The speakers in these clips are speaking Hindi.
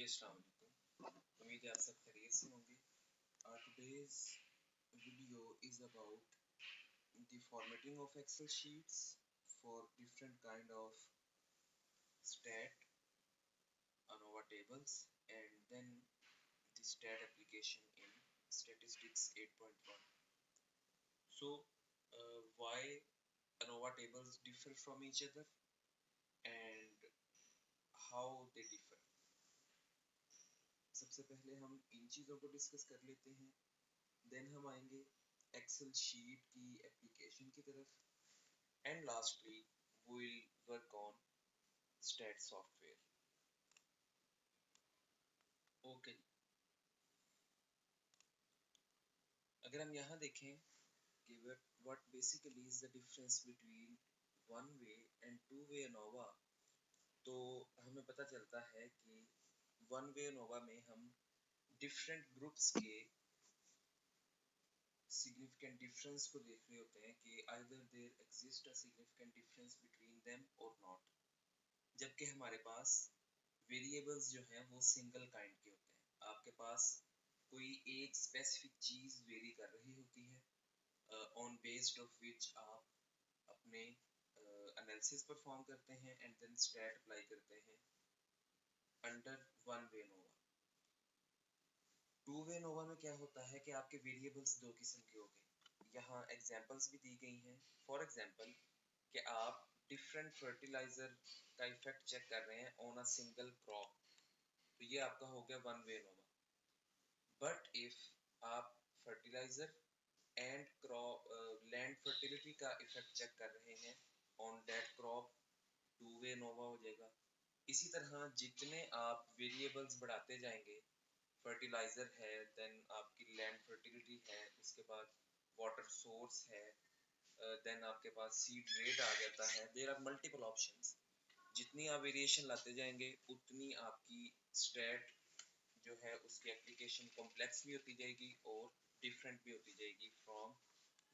अस्सलाम वालेकुम। उम्मीद है आप सब खैरियत से होंगे। Today's video is about the formatting of Excel sheets for different kind of stat ANOVA tables and then the stat application in statistics 8.1. So why ANOVA tables differ from each other and how they differ. सबसे पहले हम इन चीज़ों को डिस्कस कर लेते हैं, देन हम आएंगे एक्सेल शीट की एप्लीकेशन की तरफ and lastly we will work on stat software. Okay, अगर हम यहाँ देखें कि what basically is the difference between one way and two way ANOVA, तो हमें पता चलता है कि वन वे एनोवा में हम डिफरेंट ग्रुप्स के significant difference को देख रहे होते हैं कि either there exist a significant difference between them or not, जबकि हमारे पास वेरिएबल्स जो हैं वो सिंगल काइंड के होते हैं। आपके पास कोई एक स्पेसिफिक चीज़ वेरी कर रही होती है ऑन बेस्ड ऑफ विच आप अपने एनालिसिस परफॉर्म करते हैं एंड देन स्टैट अप्लाई करते हैं under one way Nova. To way नोवा में क्या होता है कि आपके वेरिएबल्स दो किस्म के हो गए। यहाँ एग्जांपल्स भी दी गई हैं। फॉर एग्जांपल कि आप डिफरेंट फर्टिलाइजर का इफेक्ट चेक कर रहे हैं ऑन अ सिंगल क्रॉप, तो ये आपका हो गया one way ANOVA. But if आप fertiliser and crop land fertility का इफेक्ट चेक कर रहे हैं on that crop, two way ANOVA हो जाएगा। इसी तरह जितने आप वेरिएबल्स बढ़ाते जाएंगे, फर्टिलाइजर है, देन आपकी लैंड फर्टिलिटी है, उसके बाद वाटर सोर्स है, देन आपके पास सीड रेट आ जाता है। There are multiple options. जितनी आप वेरिएशन लाते जाएंगे उतनी आपकी स्टैट जो है उसकी एप्लीकेशन कॉम्प्लेक्स भी होती जाएगी और डिफरेंट भी होती जाएगी from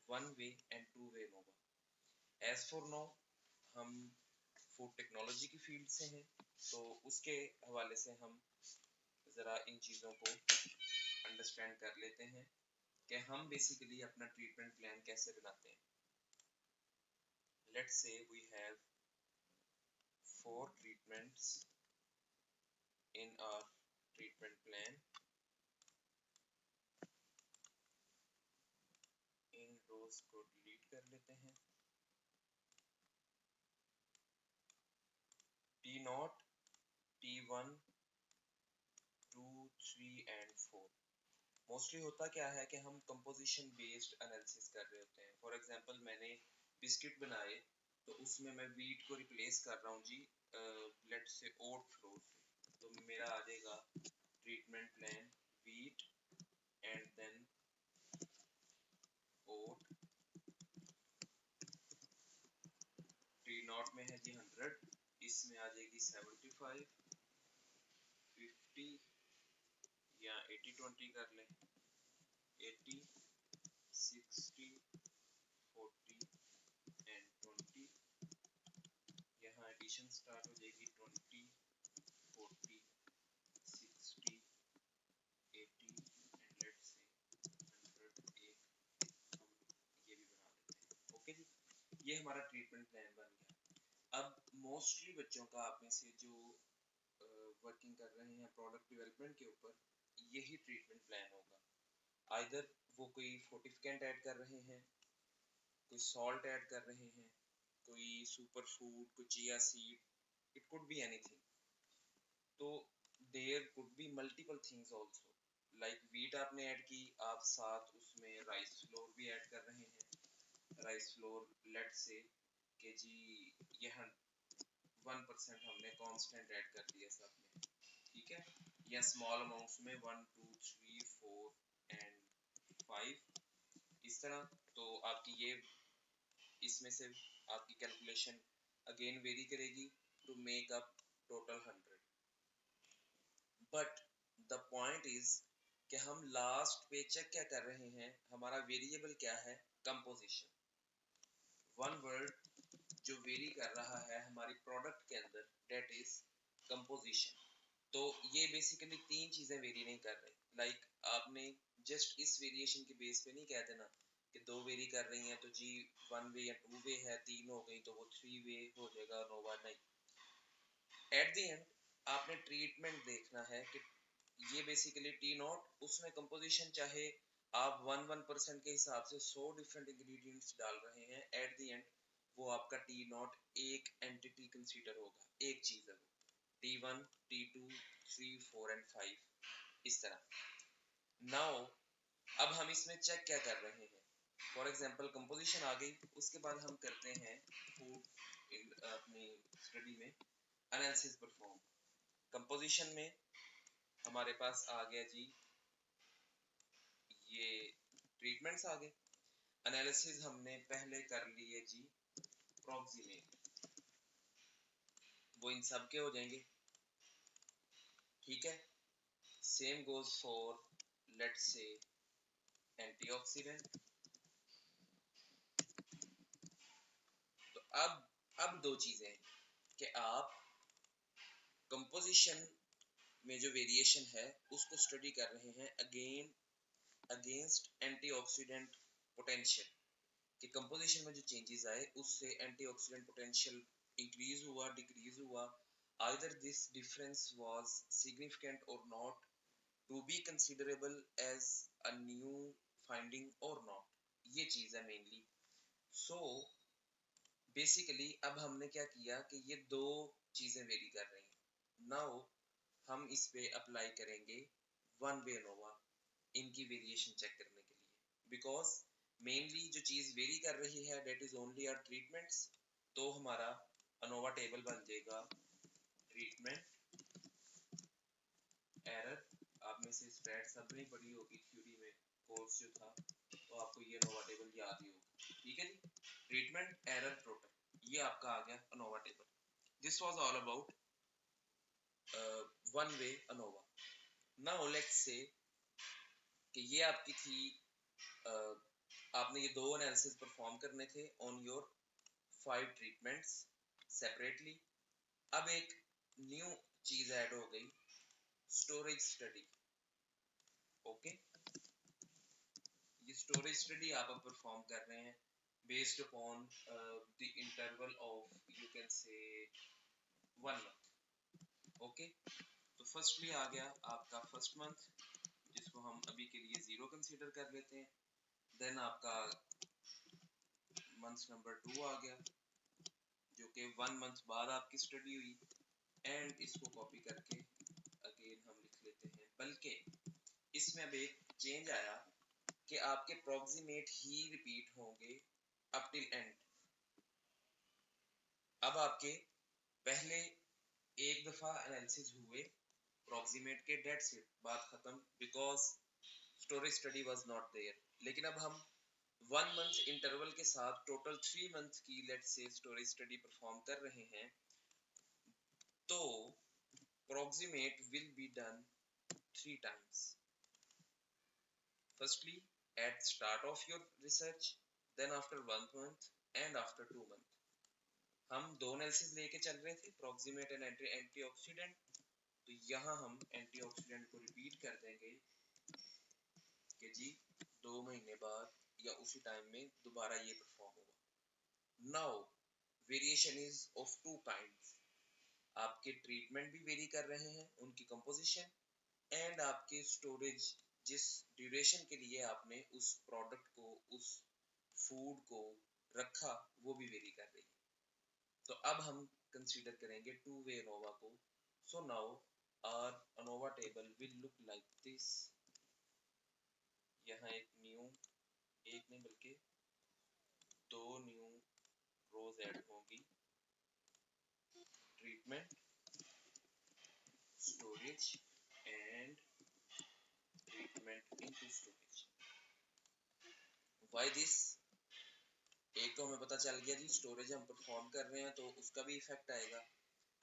one way and two way ANOVA. As for know, हम फूड टेक्नोलॉजी की फील्ड से हैं, तो उसके हवाले से हम ज़रा इन चीज़ों को अंडरस्टैंड कर लेते हैं कि हम बेसिकली अपना ट्रीटमेंट प्लान कैसे बनाते हैं। Let's say we have 4 treatments in our treatment plan. इन रोज को डिलीट कर लेते हैं। T0, T1, 2, 3 and 4। मोस्टली होता क्या है कि हम कंपोजिशन बेस्ड एनालिसिस कर रहे होते हैं। फॉर एग्जांपल मैंने बिस्किट बनाए, तो उसमें मैं वीट को रिप्लेस कर रहा हूँ जी लेट्स से ओट फ्लोर से, तो मेरा आ जाएगा treatment plan wheat and then oat. T0 में है जी 100, इसमें आ जाएगी 75, 50 या 80-20 कर लें, 80, 60, 40 एंड 20। यहाँ एडिशन स्टार्ट हो जाएगी 20, 40, 60, 80 एंड लेट्स से 100। एक हम ये भी बना लेते हैं। ओके जी, ये हमारा ट्रीटमेंट प्लान बन गया। अब मोस्टली बच्चों का आप में से जो वर्किंग कर रहे हैं प्रोडक्ट डेवलपमेंट के ऊपर, यही ट्रीटमेंट प्लान होगा। आइदर वो कोई फोर्टिफिकेंट ऐड कर रहे हैं, कोई सॉल्ट ऐड कर रहे हैं, कोई सुपर फूड, कोई chia seed, it could be anything. तो there could be multiple things also. Like wheat आपने ऐड की, आप साथ उसमें राइस फ्लोर भी ऐड कर रहे हैं। राइस फ्लोर लेट्स से कि जी ये 1% हमने कांस्टेंट ऐड कर दिया साथ में, ठीक है, या स्मॉल अमाउंट्स में 1, 2, 3, 4 एंड 5 इस तरह। तो आपकी ये इसमें से आपकी कैलकुलेशन अगेन वेरी करेगी to make up total 100। But the point is कि हम लास्ट पे चेक क्या कर रहे हैं, हमारा वेरिएबल क्या है, कंपोजिशन। वन वर्ड जो वेरी कर रहा है हमारी प्रोडक्ट के अंदर, डेट इज कंपोजिशन। तो ये बेसिकली तीन चीजें वेरी नहीं कर रही। लाइक आपने जस्ट इस वेरिएशन के बेस पे नहीं कह देना कि दो वेरी कर रही हैं तो जी वन वे या टू वे है, तीन हो गई तो वो थ्री वे हो जाएगा नोवा, नहीं। एट द एंड आपने ट्रीटमेंट देखना है कि ये बेसिकली टी नॉट उसमें कंपोजिशन चाहे आप 1% के हिसाब से 100 डिफरेंट इंग्रेडिएंट्स डाल रहे हैं, एट द एंड वो आपका टी नॉट एक एंटिटी कंसीडर होगा, एक चीज है वो। T1, T2, 3, 4 एंड 5 इस तरह। नाउ अब हम इसमें चेक क्या कर रहे हैं, फॉर एग्जांपल कंपोजिशन आ गई, उसके बाद हम करते हैं फूड अपनी स्टडी में एनालिसिस परफॉर्म। कंपोजिशन में हमारे पास आ गया जी ये ट्रीटमेंट्स आ गए। एनालिसिस हमने पहले कर लिए जी प्रोक्सीमेट, वो इन सब के हो जाएंगे, ठीक है। Same goes for let's say antioxidant. तो अब दो चीजें हैं कि आप कंपोजिशन में जो वेरिएशन है उसको स्टडी कर रहे हैं अगेंस्ट एंटीऑक्सीडेंट पोटेंशियल, कि कंपोजिशन में जो चेंजेस आए उससे एंटीऑक्सीडेंट पोटेंशियल इंक्रीज हुआ, डिक्रीज हुआ, either this difference was significant और not, to be considerable as a new finding और नॉट। ये चीज है मेनली। सो बेसिकली अब हमने क्या किया कि ये दो चीजें वेरी कर रही हैं। नाउ हम इस पे अप्लाई करेंगे वन वे अनोवा इनकी वेरिएशन चेक करने के लिए, बिकॉज मेनली जो चीज वेरी कर रही है that is only our treatments. तो हमारा अनोवा टेबल बन जाएगा ट्रीटमेंट एरर। आप में से स्प्रेड सबने पढ़ी होगी थ्योरी में, कोर्स जो था, तो आपको ये अनोवा टेबल याद ही होगा, ठीक है जी। ट्रीटमेंट एरर टोटल ये आपका आ गया ANOVA table. This was all about one way ANOVA. Now let's say कि ये आपकी थी आपने ये दो एनालिसिस परफॉर्म करने थे ऑन योर 5 ट्रीटमेंट्स सेपरेटली। अब एक न्यू चीज ऐड हो गई, स्टोरेज स्टडी। ओके, ये स्टोरेज स्टडी आप परफॉर्म कर रहे हैं based upon the interval of you can say 1 month. Okay, तो फर्स्टली आ गया आपका फर्स्ट मंथ, जिसको हम अभी के लिए 0 कंसीडर कर लेते हैं। देन आपका मंथ नंबर 2 आ गया, जो कि 1 मंथ बाद आपकी स्टडी हुई, एंड इसको कॉपी करके अगेन हम लिख लेते हैं। बल्कि इसमें अब एक चेंज आया कि आपके प्रॉक्सिमेट ही रिपीट होंगे अप टिल एंड। अब आपके पहले एक दफा एनालिसिस हुए प्रॉक्सिमेट के, डेट्स इट, बात खत्म, because storage study was not there. लेकिन अब हम 1 मंथ इंटरवल के साथ टोटल 3 मंथ की let's say storage study perform कर रहे हैं, तो proximate will be done 3 times. Firstly, at start of your research, then after 1 month and after 2 month. हम दो एनालिसिस लेके चल रहे थे, proximate and एंटीऑक्सीडेंट। तो यहाँ हम एंटीऑक्सीडेंट को रिपीट कर देंगे कि जी 2 महीने बाद या उसी टाइम में दोबारा ये परफॉर्म होगा। Now variation is of 2 kinds. आपके ट्रीटमेंट भी वेरी कर रहे हैं, उनकी कंपोजिशन एंड आपके स्टोरेज, जिस ड्यूरेशन के लिए आपने उस प्रोडक्ट को, उस फूड को रखा, वो भी वेरी कर रही है। तो अब हम कंसीडर करेंगे टू वे अनोवा को। So now our ANOVA table will look like this. यहाँ एक न्यू, एक नहीं बल्कि दो न्यू रोज ऐड होंगी, treatment, storage and treatment into storage. Why this? एक तो हमें पता चल गया जी स्टोरेज हम परफॉर्म कर रहे हैं तो उसका भी इफेक्ट आएगा।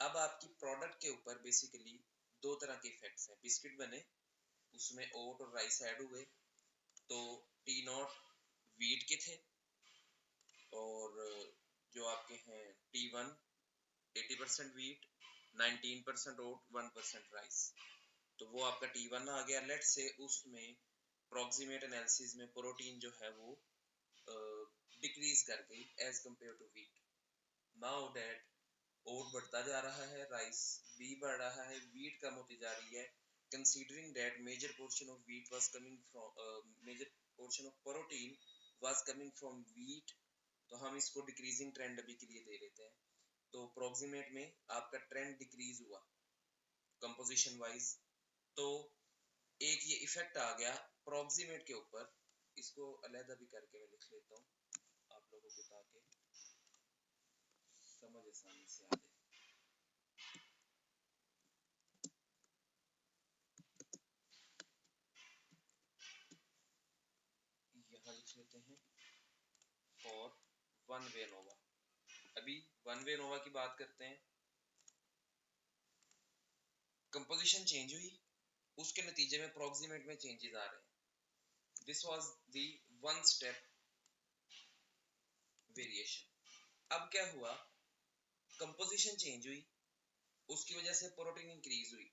अब आपकी प्रोडक्ट के ऊपर बेसिकली दो तरह के इफेक्ट्स हैं। बिस्किट बने, उसमें ओट और राइस ऐड हुए, तो टी नॉट वीट के थे, और जो आपके हैं T1 80% वीट, 19% ओट 1% राइस, तो वो आपका T1 आ गया। लेट्स से उसमें प्रोक्सीमेट एनालिसिस में प्रोटीन जो है वो डिक्रीज कर गई as compare to wheat. Now that oat बढ़ता जा रहा है, राइस भी बढ़ रहा है, वीट कम होती जा रही है, considering that major portion of wheat was coming from major portion of protein was coming from wheat, तो हम इसको डिक्रीजिंग ट्रेंड अभी के लिए दे लेते हैं। तो प्रोक्सीमेट में आपका ट्रेंड डिक्रीज हुआ कंपोजिशन वाइज, तो एक ये इफेक्ट आ गया प्रोक्सीमेट के ऊपर। इसको अलग भी करके मैं लिख लेता हूँ आप लोगों को ताकि समझ आसानी से आ जाए। यहाँ लिख लेते हैं फॉर वन वे नोवा। अभी वन वे नोवा की बात करते हैं। कंपोजिशन चेंज हुई, उसके नतीजे में प्रोक्सीमेट में चेंजेस आ रहे हैं। This was the one step variation. अब क्या हुआ, कंपोजिशन चेंज हुई, उसकी वजह से प्रोटीन इंक्रीज हुई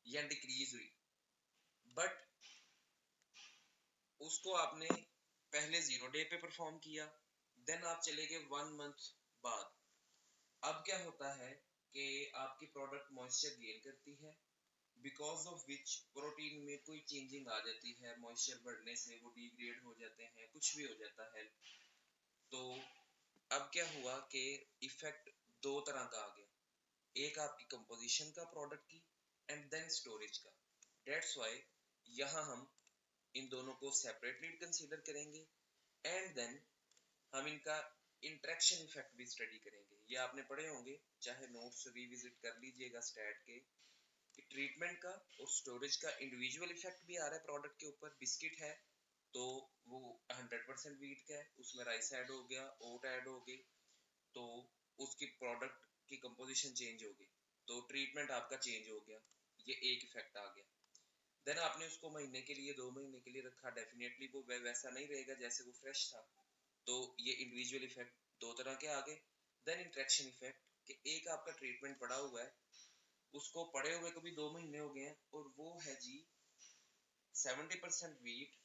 या डिक्रीज हुई, बट उसको आपने पहले 0 डे पे परफॉर्म किया, देन आप चले गए 1 मंथ बाद। अब क्या होता है कि आपकी प्रोडक्ट मॉइस्चर गेन करती है, बिकॉज ऑफ विच प्रोटीन में कोई चेंजिंग आ जाती है, मॉइस्चर बढ़ने से वो डिग्रेड हो जाते हैं, कुछ भी हो जाता है। तो अब क्या हुआ कि इफेक्ट दो तरह का आ गया, एक आपकी कंपोजिशन का प्रोडक्ट की एंड देन स्टोरेज का। दैट्स व्हाई यहाँ हम इन दोनों को सेपरेटली कंसीडर करेंगे एंड देन हम इनका इंटरेक्शन इफेक्ट भी स्टडी करेंगे। ये आपने पढ़े होंगे, चाहे नोट्स रिविजिट कर लीजिएगा स्टैट के, कि ट्रीटमेंट का और स्टोरेज का इंडिविजुअल इफेक्ट भी आ रहा है प्रोडक्ट के ऊपर। बिस्किट है तो वो 100% वीट का है, उसमें राइस ऐड हो गया, ओट ऐड हो गई, तो उसकी प्रोडक्ट की कंपोजिशन चेंज हो गई, तो ट्रीटमेंट आपका चेंज हो गया, ये एक इफेक्ट आ गया। देन आपने उसको महीने के लिए 2 महीने के लिए रखा, डेफिनेटली वो वैसा नहीं रहेगा जैसे वो फ्रेश था, तो ये इंडिविजुअल इफेक्ट दो तरह के आ गए। देन इंटरेक्शन इफेक्ट, कि एक आपका ट्रीटमेंट पड़ा हुआ है, उसको पड़े हुए को भी 2 महीने हो गए हैं, और वो है जी 70% वीट,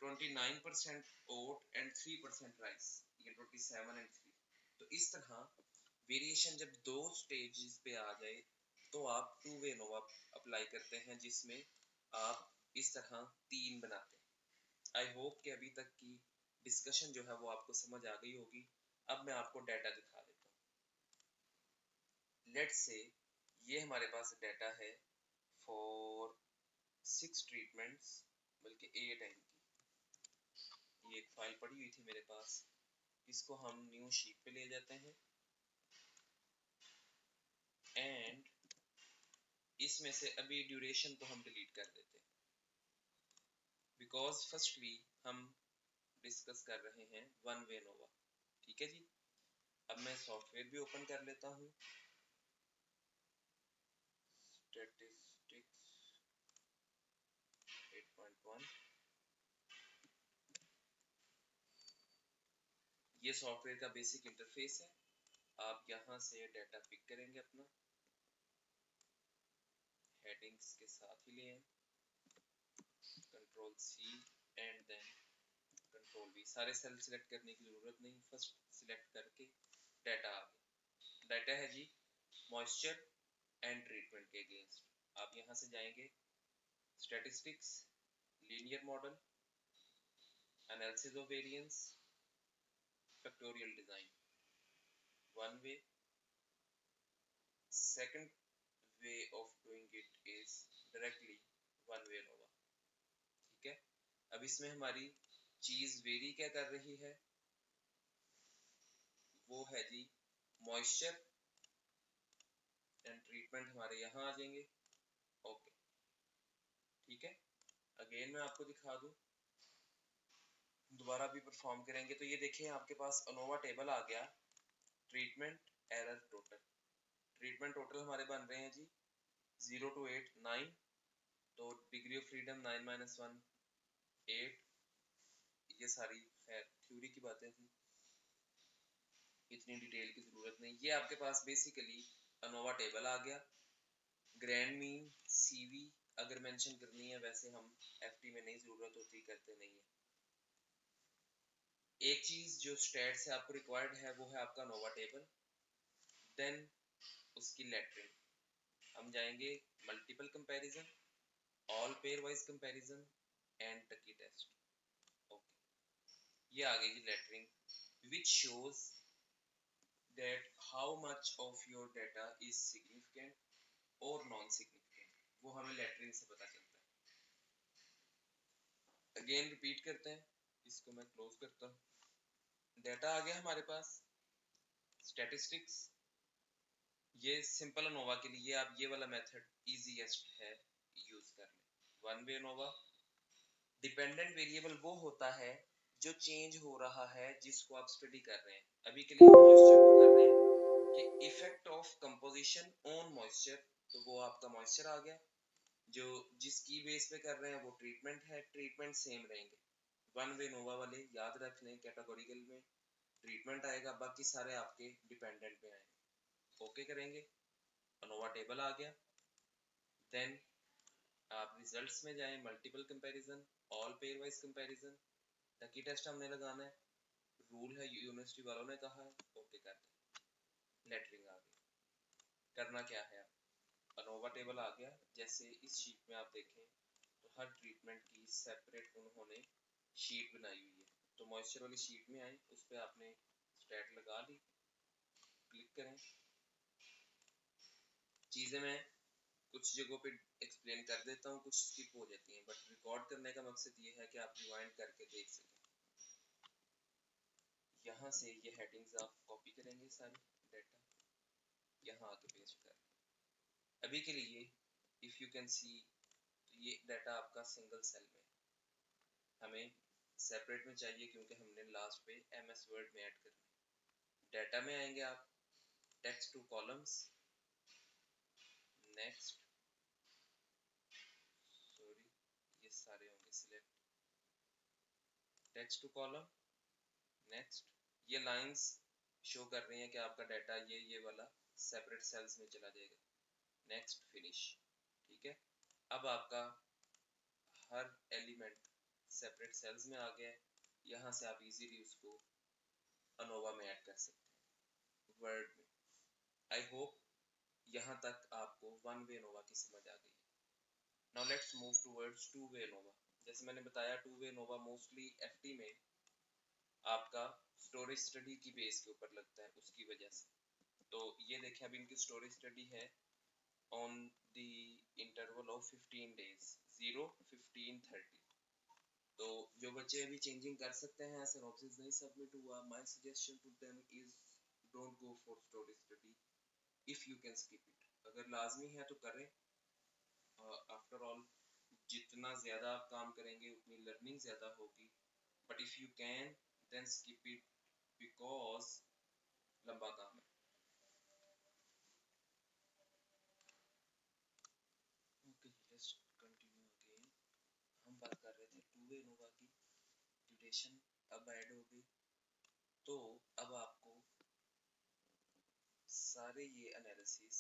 29% ओट एंड 3% राइस, ये 27 एंड 3। तो इस तरह वेरिएशन जब दो स्टेजेस पे आ जाए तो आप टू वे नोवा अप्लाई करते हैं, जिसमें आप इस तरह 3 बनाते हैं। आई होप कि अभी तक की डिस्कशन जो है वो आपको समझ आ गई होगी। अब मैं आपको डाटा दिखा देता हूँ। लेट्स से ये हमारे पास डाटा है फॉर 6 ट्रीटमेंट्स, बल्कि 8 है इनकी। ये एक फाइल पड़ी हुई थी मेरे पास, इसको हम न्यू शीट पे ले जाते हैं एंड इसमें से अभी ड्यूरेशन को हम डिलीट कर देते हैं, बिकॉज फर्स्टली हम डिस्कस कर रहे हैं वन वे नोवा। ठीक है जी। अब मैं सॉफ्टवेयर भी ओपन कर लेता हूँ, स्टैटिस्टिक्स 8.1। ये सॉफ्टवेयर का बेसिक इंटरफेस है। आप यहाँ से डाटा पिक करेंगे अपना, हेडिंग्स के साथ ही लें, control C and then control V. सारे सेल सिलेक्ट करने की जरूरत नहीं, फर्स्ट सिलेक्ट करके डाटा आ गया। डाटा है जी मॉइस्चर एंड ट्रीटमेंट के अगेंस्ट। आप यहाँ से जाएंगे statistics, linear model, analysis of variance, factorial design, one way. Second way of doing it is directly one way ANOVA. ठीक है। अब इसमें हमारी चीज वेरी क्या कर रही है, वो है जी मॉइस्चर एंड ट्रीटमेंट हमारे यहाँ आ जाएंगे। ओके ठीक है। अगेन मैं आपको दिखा दूं, दोबारा भी परफॉर्म करेंगे तो ये देखिए आपके पास अनोवा टेबल आ गया, treatment error total. Treatment total हमारे बन रहे हैं जी 0 to 8 9, तो डिग्री ऑफ फ्रीडम 9 - 1 8। ये सारी खैर थ्योरी की बातें थी, इतनी डिटेल की जरूरत नहीं। ये आपके पास बेसिकली अनोवा टेबल आ गया। ग्रैंड मीन सीवी अगर मेंशन करनी है, वैसे हम एफटी में नहीं जरूरत होती, करते नहीं है। एक चीज जो स्टैट से आपको रिक्वायर्ड है वो है आपका नोवा टेबल, देन उसकी लेटरिंग। हम जाएंगे multiple comparison, all pairwise comparison and Tukey test. Okay, ये आ गई जी lettering which shows that how much of your data is significant और नॉन सिग्निफिकेंट, वो हमें लेटरिंग से पता चलता है। अगेन रिपीट करते हैं, इसको मैं क्लोज करता हूँ। डाटा आ गया हमारे पास। स्टैटिस्टिक्स, ये सिंपल अनोवा के लिए आप ये वाला मेथड इजीएस्ट है, यूज कर लें। वन वे अनोवा। डिपेंडेंट वेरिएबल वो होता है जो चेंज हो रहा है जिसको आप स्टडी कर रहे हैं। अभी के लिए हम मॉइस्चर को कर रहे हैं कि effect of composition on moisture, तो वो आपका मॉइस्चर आ गया। जो जिसकी बेस पे कर रहे हैं वो ट्रीटमेंट है, ट्रीटमेंट सेम रहेंगे। वन वे नोवा वाले याद रख लें, कैटेगोरिकल में ट्रीटमेंट आएगा, बाकी सारे आपके डिपेंडेंट में आएंगे। ओके करेंगे, अनोवा टेबल आ गया। देन आप रिजल्ट्स में जाएं, multiple comparison, all pairwise comparison, Tukey test हमने लगाना है, रूल है यूनिवर्सिटी वालों ने कहा है, ओके कर दें। लेटरिंग आ गई। करना क्या है, अनोवा टेबल आ गया। जैसे इस शीट में आप देखें तो हर ट्रीटमेंट की सेपरेट उन्होंने शीट बनाई हुई है। तो मॉइस्चर वाली शीट में आए, उस पर आपने स्टैट लगा ली, क्लिक करें। चीज़ें मैं कुछ जगहों पे एक्सप्लेन कर देता हूँ, कुछ स्किप हो जाती हैं, बट रिकॉर्ड करने का मकसद ये है कि आप रिवाइंड करके देख सकें। यहाँ से ये हेडिंग्स आप कॉपी करेंगे, सारी डाटा यहाँ आके पेस्ट कर। अभी के लिए इफ़ यू कैन सी, ये डाटा आपका सिंगल सेल में, हमें सेपरेट में चाहिए क्योंकि हमने लास्ट पे एमएस वर्ड में ऐड करना है। डाटा में आएंगे आप, text to columns, next, sorry ये सारे होंगे select, text to column, next. ये लाइंस शो कर रही हैं कि आपका डाटा ये वाला सेपरेट सेल्स में चला जाएगा। Next, finish. ठीक है, अब आपका हर एलिमेंट सेपरेट सेल्स में आ गया है। यहाँ से आप इजीली उसको अनोवा में ऐड कर सकते हैं, वर्ड में। आई होप यहाँ तक आपको वन वे नोवा की समझ आ गई। Now let's move towards two way ANOVA. जैसे मैंने बताया, two way ANOVA mostly FT में आपका स्टोरेज स्टडी की बेस के ऊपर लगता है, उसकी वजह से। तो ये देखें, अभी इनकी स्टोरेज स्टडी है on the interval of 15 days, 0, 15, 30। तो जो बच्चे अभी चेंजिंग कर सकते हैं, सिनॉप्सिस नहीं सबमिट हुआ, my suggestion to them is don't go for storage study if you can skip it. अगर लाजमी है तो करें। आफ्टर ऑल जितना ज़्यादा आप काम करेंगे उतनी लर्निंग ज़्यादा होगी, but if you can then skip it because लंबा काम है। Okay, let's continue again. हम बात कर रहे थे टू वे नोवा की, ड्यूरेशन अब ऐड हो गई। तो अब आपको सारे ये एनालिसिस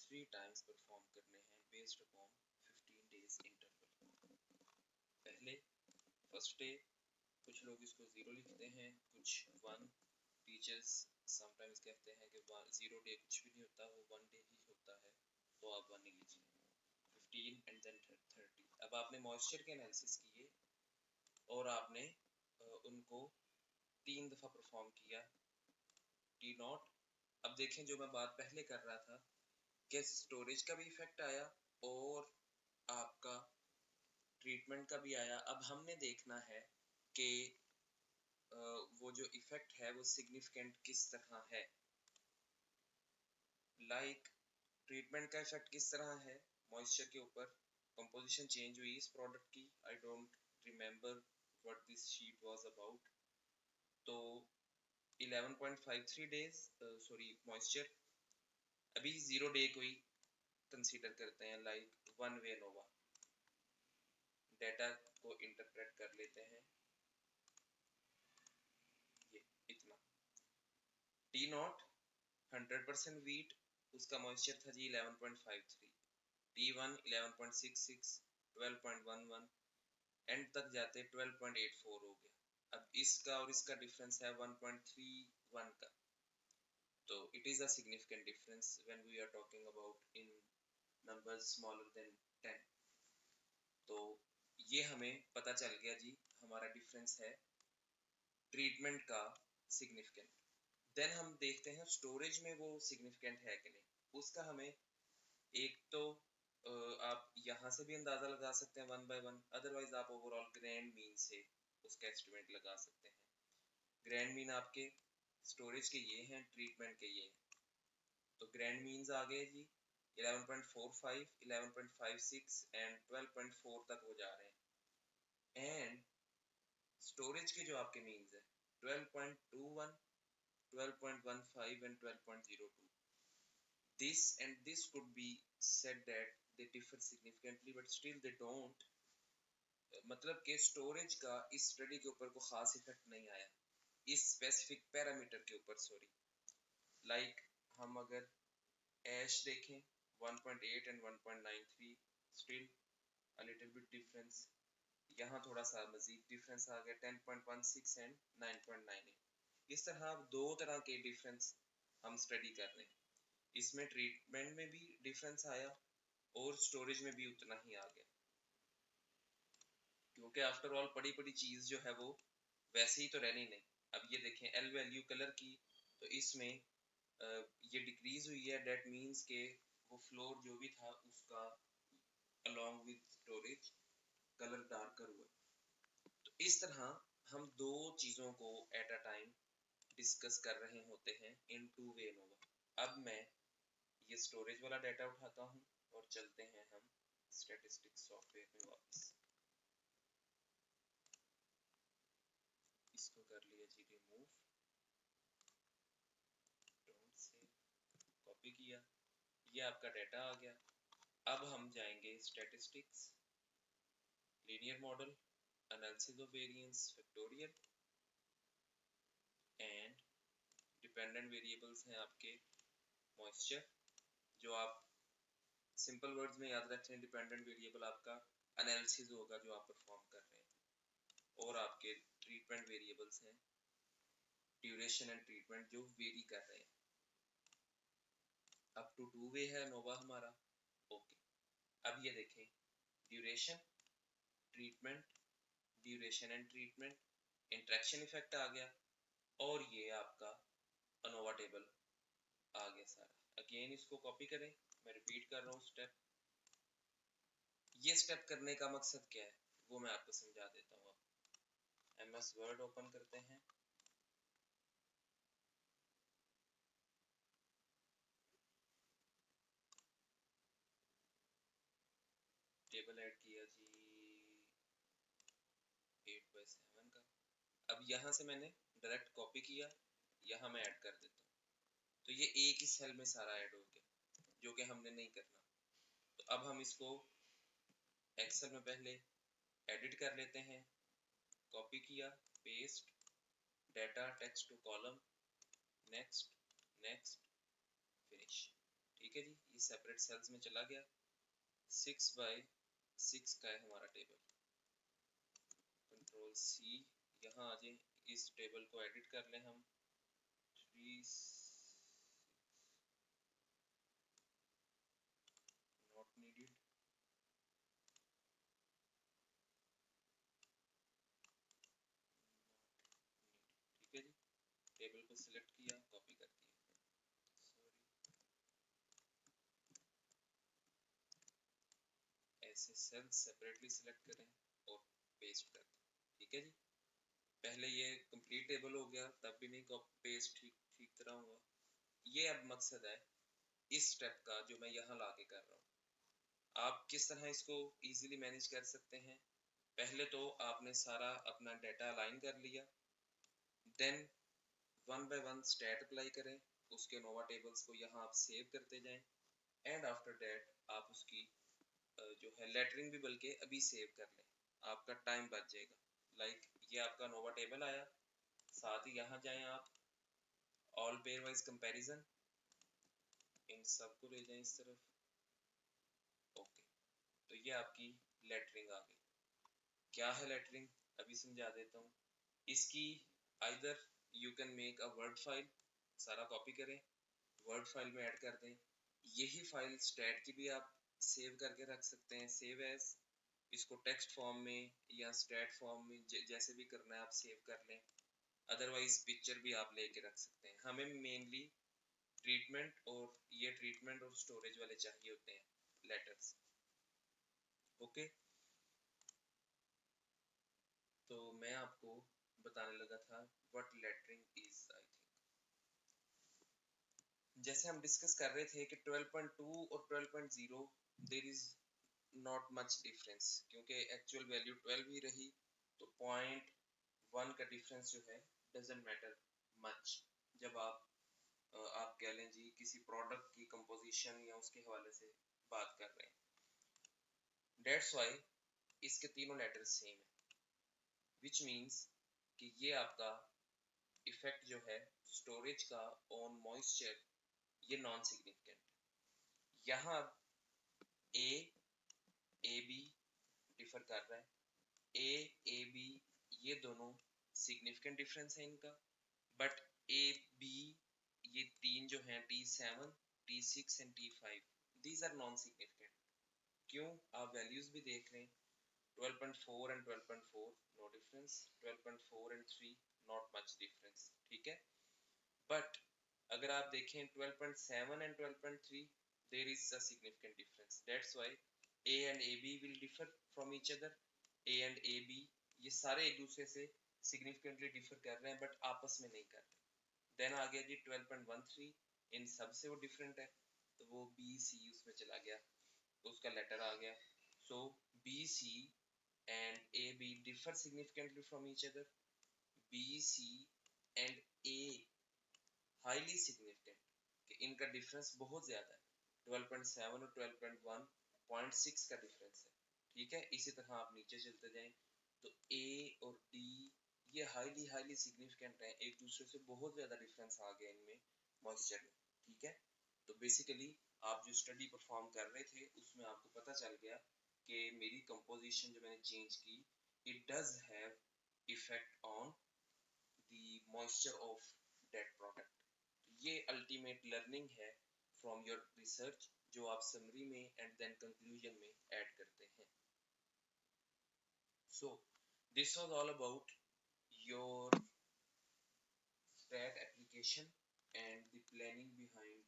3 टाइम्स परफॉर्म करने हैं बेस्ड अपॉन 15 डेज इंटरवल। पहले फर्स्ट डे, कुछ लोग इसको 0 लिखते हैं, कुछ 1। टीचर्स समटाइम्स कहते हैं कि 0 डे कुछ भी नहीं होता, वो 1 डे ही होता है, तो आप 1 ही लीजिए। 15 एंड देन 30। अब आपने मॉइस्चर के एनालिसिस किए और आपने उनको 3 दफ़ा परफॉर्म किया, टी नॉट। अब देखें, जो मैं बात पहले कर रहा था कि स्टोरेज का भी इफेक्ट आया और आपका ट्रीटमेंट का भी आया। अब हमने देखना है कि वो जो इफेक्ट है वो सिग्निफिकेंट किस तरह है। लाइक ट्रीटमेंट का इफेक्ट किस तरह है मॉइस्चर के ऊपर, कंपोजिशन चेंज हुई इस प्रोडक्ट की। I don't remember what this sheet was about. तो 11.53 डेज, सॉरी मॉइस्चर, अभी 0 डे को ही कंसीडर करते हैं, लाइक वन वे नोवा। डेटा को इंटरप्रेट कर लेते हैं, ये इतना टी नॉट 100% वीट, उसका मॉइस्चर था जी 11.53, T1 11.66, 12.11, एंड तक जाते 12.84 हो गया। अब इसका और इसका डिफरेंस है 1.31 का, तो it is a significant difference when we are talking about in numbers smaller than 10। तो ये हमें पता चल गया जी, हमारा डिफरेंस है ट्रीटमेंट का सिग्निफिकेंट। देन हम देखते हैं स्टोरेज में वो सिग्निफिकेंट है कि नहीं। उसका हमें एक तो आप यहाँ से भी अंदाजा लगा सकते हैं वन बाय वन, अदरवाइज आप ओवरऑल ग्रैंड मीन से उसका एस्टिमेट लगा सकते हैं। ग्रैंड मीन आपके स्टोरेज के ये हैं, ट्रीटमेंट के ये हैं। तो ग्रैंड मीन्स आ गए जी 11.45, 11.56 एंड 12.4 तक हो जा रहे हैं। एंड स्टोरेज के जो आपके मीन्स है 12.21, 12.15 and 12.02। This and this could be said that they differ significantly but still they don't, मतलब कि स्टोरेज का इस स्टडी के ऊपर कोई खास इफेक्ट नहीं आया, इस स्पेसिफिक पैरामीटर के ऊपर, सॉरी। लाइक हम अगर ऐश देखें 1.8 and 1.93, still a little bit difference. यहाँ थोड़ा सा मजीद डिफरेंस आ गया 10.16 एंड 9.98। इस तरह दो तरह के डिफरेंस हम स्टडी कर रहे हैं। इसमें ट्रीटमेंट में भी डिफरेंस आया और स्टोरेज में भी उतना ही आ गया, क्योंकि आफ्टर ऑल बड़ी बड़ी चीज जो है वो वैसे ही तो रहनी नहीं। अब ये देखें एल वैल्यू कलर की, तो इसमें ये डिक्रीज हुई है, डेट मीन्स के वो फ्लोर जो भी था उसका along with storage colour darker हुआ। तो इस तरह हम दो चीजों को एट अ टाइम डिस्कस कर रहे होते हैं इन टू वे नोवा। अब मैं ये स्टोरेज वाला डाटा उठाता हूँ और चलते हैं हम स्टैटिस्टिक्स सॉफ्टवेयर में वापस। इसको कर लिया जी रिमूव, डोंट से कॉपी किया, ये आपका डाटा आ गया। अब हम जाएंगे statistics, linear model, analysis of variance factorial and dependent variables हैं आपके मॉइस्चर, जो आप सिंपल वर्ड्स में याद रखें, डिपेंडेंट वेरिएबल आपका एनालिसिस होगा जो आप परफॉर्म कर रहे हैं, और आपके ट्रीटमेंट वेरिएबल्स हैं ड्यूरेशन एंड ट्रीटमेंट जो वेरी कर रहे हैं। अप टू टू वे है नोवा हमारा, ओके। अब ये देखें duration, treatment, duration and treatment, interaction effect आ गया, और ये आपका अनोवा टेबल आ गया सारा। अगेन इसको कॉपी करें, मैं रिपीट कर रहा हूँ स्टेप। ये स्टेप करने का मकसद क्या है वो मैं आपको समझा देता हूँ। अब MS वर्ड ओपन करते हैं, टेबल ऐड किया जी 8/7 का। अब यहाँ से मैंने डायरेक्ट कॉपी किया, यहाँ मैं ऐड कर देता हूँ, तो ये एक ही सेल में सारा ऐड हो गया, जो कि हमने नहीं करना। तो अब हम इसको एक्सेल में पहले एडिट कर लेते हैं, कॉपी किया, paste, data text to column, next, next, finish. ठीक है जी, ये सेपरेट सेल्स में चला गया। 6/6 का है हमारा टेबल, कंट्रोल C, यहाँ आ जाए, इस टेबल को एडिट कर लें हम 3 नॉट नीडेड। ठीक है जी, टेबल को सिलेक्ट किया, कॉपी कर दिया, सॉरी, ऐसे सेल्स सेपरेटली सिलेक्ट करें और पेस्ट कर दें। ठीक है जी, पहले ये कंप्लीट टेबल हो गया, तब भी नहीं कॉपी पेस्ट ठीक तरह हुआ। ये अब मकसद है इस स्टेप का जो मैं यहाँ लाके कर रहा हूँ। आप किस तरह इसको इजीली मैनेज कर सकते हैं, पहले तो आपने सारा अपना डाटा अलाइन कर लिया, then one by one stat apply करें, उसके नोवा टेबल्स को यहाँ आप सेव करते जाएं, एंड आफ्टर दैट आप उसकी जो है लेटरिंग भी बल्कि अभी सेव कर लें, आपका टाइम बच जाएगा। लाइक ये आपका नोवा टेबल आया, साथ ही यहाँ जाएं आप ऑल पेयर वाइज कंपैरिजन, इन सबको ले जाएं इस तरफ। ओके, तो ये आपकी लेटरिंग आ गई। क्या है लेटरिंग, अभी समझा देता हूँ। इसकी either you can make a word file, सारा कॉपी करें, वर्ड फाइल में ऐड कर दें। यही फाइल स्टैट की भी आप सेव करके रख सकते हैं, सेव एज, इसको टेक्स्ट फॉर्म में या स्टैट फॉर्म में जैसे भी करना है आप सेव कर लें। अदरवाइज पिक्चर भी आप लेके रख सकते हैं। हमें मेनली ट्रीटमेंट और ये ट्रीटमेंट और स्टोरेज वाले चाहिए होते हैं लेटर्स। ओके, तो मैं आपको बताने लगा था what lettering is. I think जैसे हम डिस्कस कर रहे थे कि 12.2 और 12.0 there is not much difference, क्योंकि एक्चुअल वैल्यू 12 ही रही, तो पॉइंट 1 का डिफरेंस जो है डजंट मैटर मच। जब आप कह लें जी किसी प्रोडक्ट की कंपोजिशन या उसके हवाले से बात कर रहे हैं, दैट्स व्हाई इसके तीनों लेटर्स सेम है, विच मीन्स कि ये आपका इफेक्ट जो है स्टोरेज का ऑन मॉइस्चर, ये नॉन सिग्निफिकेंट। यहाँ ए ए बी डिफर कर रहा है, ए बी ये दोनों सिग्निफिकेंट डिफरेंस है इनका, बट ए बी ये तीन जो हैं T7, T6 and T5, these are non significant. क्यों, आप वैल्यूज भी देख लें, 12.4 and 12.4 no difference, 12.4 and 3 not much difference, ठीक है। बट अगर आप देखें 12.7 and 12.3 there is a significant difference, that's why A and AB will differ from each other। A and AB ये सारे एक दूसरे से significantly differ कर रहे हैं बट आपस में नहीं कर रहे। देन आ गया जी 12.13, इन सब से वो different है, तो वो BC उसमें चला गया, तो उसका लेटर आ गया। So BC and AB differ significantly from each other। BC and A highly significant, कि इनका डिफरेंस बहुत ज्यादा है, 12.7 और 12.1 0.6 का डिफरेंस है, ठीक है। इसी तरह आप नीचे चलते जाएं तो ए और डी ये हाईली हाईली सिग्निफिकेंट हैं, एक दूसरे से बहुत ज्यादा डिफरेंस आ गया इनमें मॉइस्चर में, ठीक है। तो बेसिकली आप जो स्टडी परफॉर्म कर रहे थे उसमें आपको पता चल गया कि मेरी कंपोजिशन जो मैंने चेंज की, it does have effect on the moisture of that product. ये अल्टीमेट लर्निंग है फ्रॉम योर रिसर्च, जो आप समरी में एंड देन कंक्लूजन में ऐड करते हैं। So this was all about your stat application and the planning behind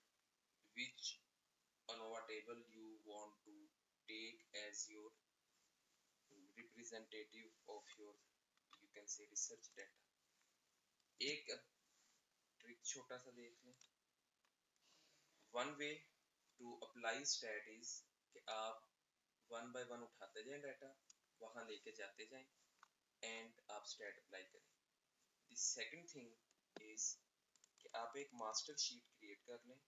which ANOVA table you want to take as your representative of your, you can say, research data। एक ट्रिक छोटा सा देख लें। One way to apply stat is कि आप वन बाय वन उठाते जाएं डाटा, वहां लेके जाते जाएं एंड आप स्टैट अप्लाई करें। द सेकंड थिंग इज कि आप एक मास्टर शीट क्रिएट कर लें।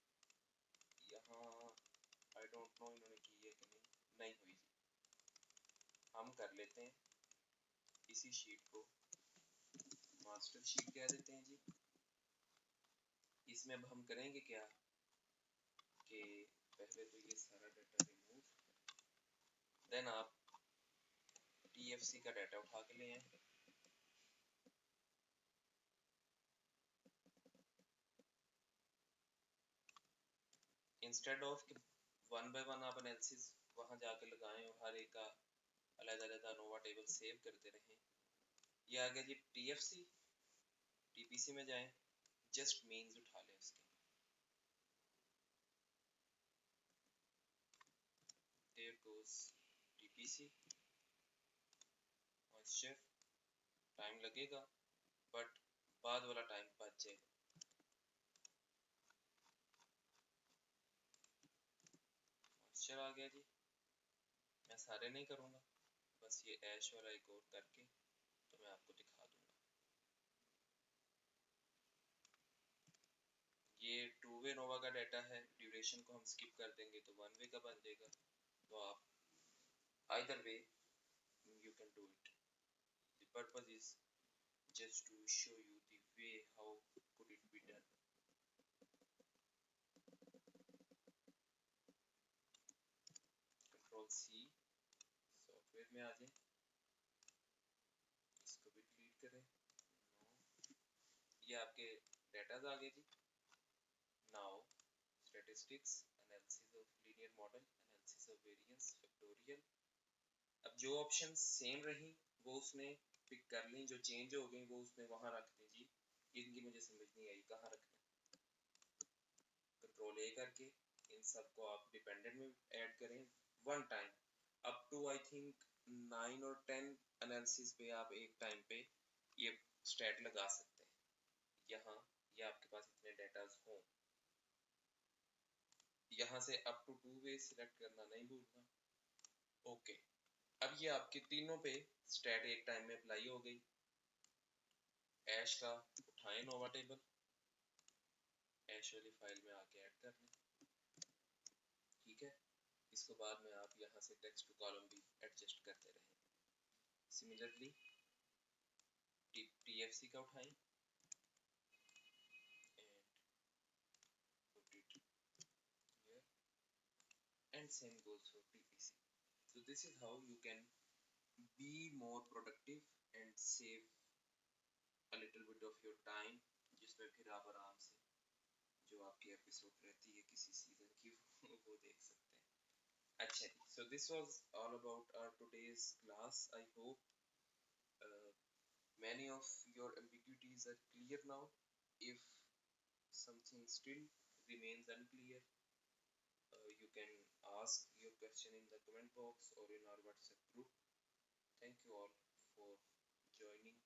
यहाँ आई डोंट नो इन्होंने की है कि नहीं हुई जी, हम कर लेते हैं इसी शीट को मास्टर शीट कह देते हैं जी। इसमें अब हम करेंगे क्या कि पहले तो ये सारा डाटा रिमूव, देन आप TFC का डाटा उठा के ले आए। Instead of one by one आप एनालिसिस वहां जाके लगाएं और हर एक का अलग-अलग ANOVA टेबल सेव करते रहें। ये आ गया जी TFC, TPC में जाएं, जस्ट मीन्स उठा लें उसके। There goes TPC moisture, time लगेगा बट बाद वाला टाइम बच जाएगा। मॉइस्चर आ गया जी, मैं सारे नहीं करूँगा, बस ये ऐश वाला एक और करके तो मैं आपको दिखा दूंगा। ये टू वे नोवा का डाटा है, ड्यूरेशन को हम स्किप कर देंगे तो वन वे का बन जाएगा, तो आप either way you can do it। The purpose is just to show you the way how could it be done। Control C, software में आ जाए, इसको भी डिलीट करें। ये आपके डेटाज आ गए जी। Now statistics, analysis of linear model, analysis of variance, factorial. अब जो ऑप्शन सेम रही वो उसने पिक कर ली, जो चेंज हो गई वो उसने वहां रख दी जी। इनकी मुझे समझ नहीं आई कहाँ रखना। कंट्रोल ए करके इन सबको आप डिपेंडेंट में ऐड करें one time, up to I think 9 और 10 एनालिसिस पे आप एक टाइम पे ये स्टैट लगा सकते हैं। यहाँ ये आपके पास इतने डेटाज हों, यहाँ से अप टू 2 वे सिलेक्ट करना नहीं भूलना। ओके, अब ये आपके तीनों पे स्टैट एक टाइम में अप्लाई हो गई। ऐश का उठाएं नोवा टेबल, ऐश वाली फाइल में आके ऐड कर लें, ठीक है। इसके बाद में आप यहाँ से टेक्स्ट टू कॉलम भी एडजस्ट करते रहें। सिमिलरली टीएफसी का उठाएं and put it here, and same goes for TPC. So this is how you can be more productive and save a little bit of your time, जिसमें फिर आप आराम से जो आपकी एपिसोड रहती है किसी सीजन की वो देख सकते हैं। अच्छा, so this was all about our today's class. I hope many of your ambiguities are clear now. If something still remains unclear, you can ask your question in the comment box or in our WhatsApp group. Thank you all for joining.